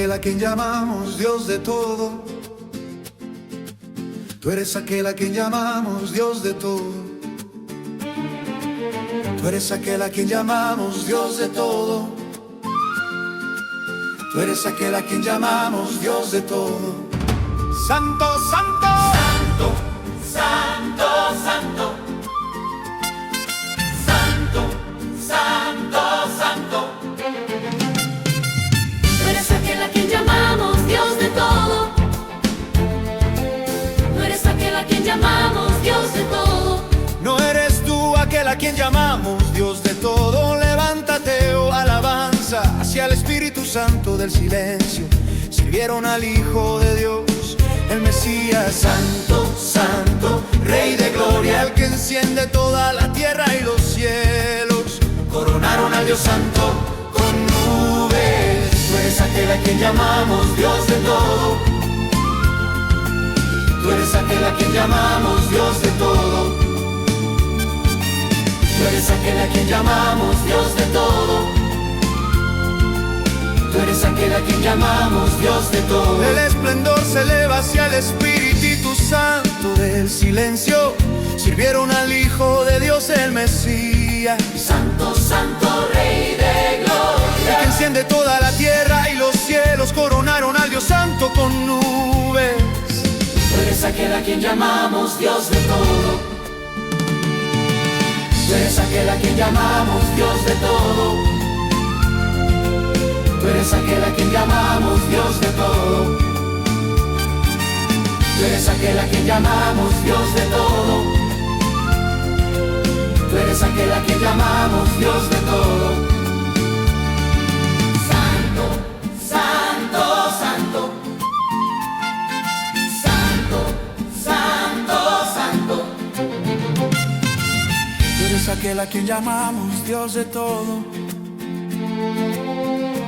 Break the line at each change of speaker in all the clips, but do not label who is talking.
aquel a quien llamamos Dios de todo. Tú eres aquel a quien llamamos Dios de todo. Tú eres aquel a quien llamamos Dios de todo. Tú eres aquel a quien llamamos Dios de todo. Santo, santo,
Santo, santo, santo. Santo, santo, santo.
Tú eres aquel a quien llamamos Dios de todo. Tú eres aquel a quien llamamos Dios de todo.
no eres tú aquel a quien llamamos Dios de todo. Levántate, oh alabanza, hacia el Espíritu Santo del silencio. Sirvieron al Hijo de Dios, el Mesías. Santo, santo, Rey de gloria, el que enciende toda la tierra y los cielos. Coronaron al Dios Santo con nubes. Tú eres aquel a quien llamamos Dios de todo. Tú eres aquel a quien llamamos Dios de todo. Tú eres aquel a quien llamamos Dios de todo. Tú eres aquel a quien llamamos Dios de todo. El esplendor se eleva hacia el Espíritu Santo del silencio. Sirvieron al Hijo de Dios, el Mesías.
Santo, santo, Rey de
El
gloria.
que enciende toda la tierra y los cielos. Coronaron al Dios Santo con nubes.
Tú eres aquel a quien llamamos Dios de todo.
Tú eres aquel a quien llamamos Dios de todo. Tú eres aquel a quien llamamos Dios de todo. Tú eres aquel a quien llamamos Dios de todo. Tú eres aquel a quien llamamos Dios de todo.
Santo, santo, santo. Santo, santo, santo.
Tú eres aquel a quien llamamos Dios de todo.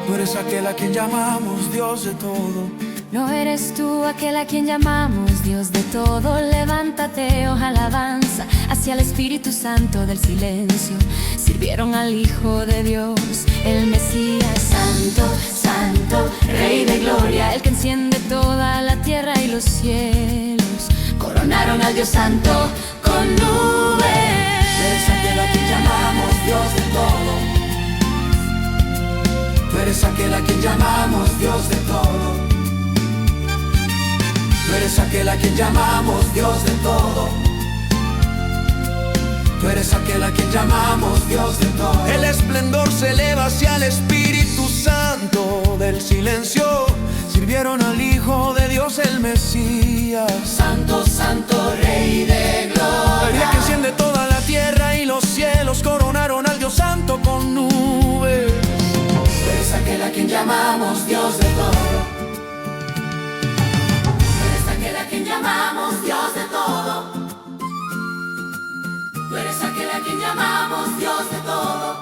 Tú eres aquel a quien llamamos Dios de todo.
No eres tú aquel a quien llamamos Dios de todo. Levántate, oh alabanza, hacia el Espíritu Santo del silencio. Sirvieron al Hijo de Dios, el Mesías. Santo, santo, Rey de gloria, el que enciende toda la tierra y los cielos. Coronaron al Dios Santo con nubes.
Tú eres aquel a quien llamamos Dios de todo. Tú eres aquel a quien llamamos Dios de todo. Tú eres aquel a quien llamamos Dios de todo. Tú eres aquel a quien llamamos Dios de todo. El esplendor se eleva hacia el Espíritu Santo del silencio. Sirvieron al Hijo de Dios, el Mesías.
Santo, santo, Rey de
El
gloria.
que enciende toda la tierra y los cielos. Coronaron al Dios Santo con nubes.
Tú eres aquel a quien llamamos Dios de todo. Tú eres aquel a quien llamamos Dios de todo. Tú eres aquel a quien llamamos Dios de todo.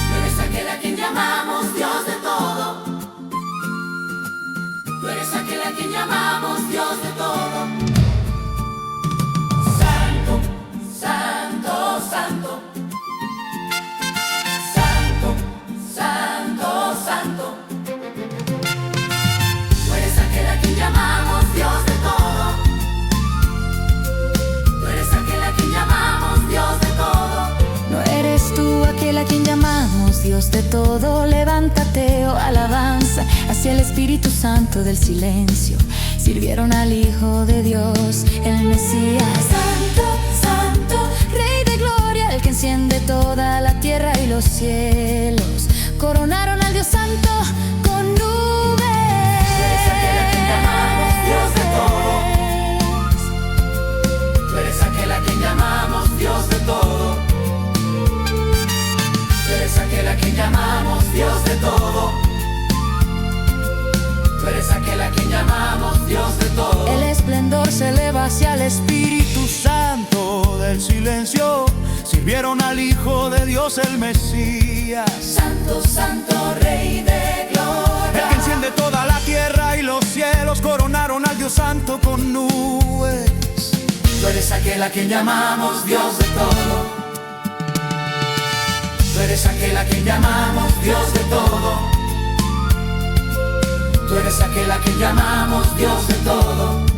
Tú eres aquel a quien llamamos Dios de todo. Tú eres aquel a quien llamamos Dios de todo. Santo, santo, santo. Santo, santo, santo. Tú eres aquel a quien llamamos Dios de todo. Tú eres aquel a quien llamamos Dios de todo.
No eres tú aquel a quien llamamos Dios de todo. Levántate, oh alabanza, hacia el Espíritu Santo del silencio. Sirvieron al Hijo de Dios, el Mesías. Santo, santo, Rey de gloria, el que enciende toda la tierra y los cielos. Coronaron al Dios Santo con nubes.
Tú eres aquel a quien llamamos Dios de todo. Tú eres aquel a quien llamamos Dios de todo. Tú eres aquel a quien llamamos Dios de todo. Tú eres aquel a quien llamamos Dios de todo.
El esplendor se eleva hacia el Espíritu Santo del silencio. Sirvieron al Hijo de Dios, el Mesías.
Santo, santo, Rey de gloria.
El que enciende toda la tierra y los cielos. Coronaron al Dios Santo con nubes.
Tú eres aquel a quien llamamos Dios de todo. Tú eres aquel a quien llamamos Dios de todo. Tú eres aquel a quien llamamos Dios de todo.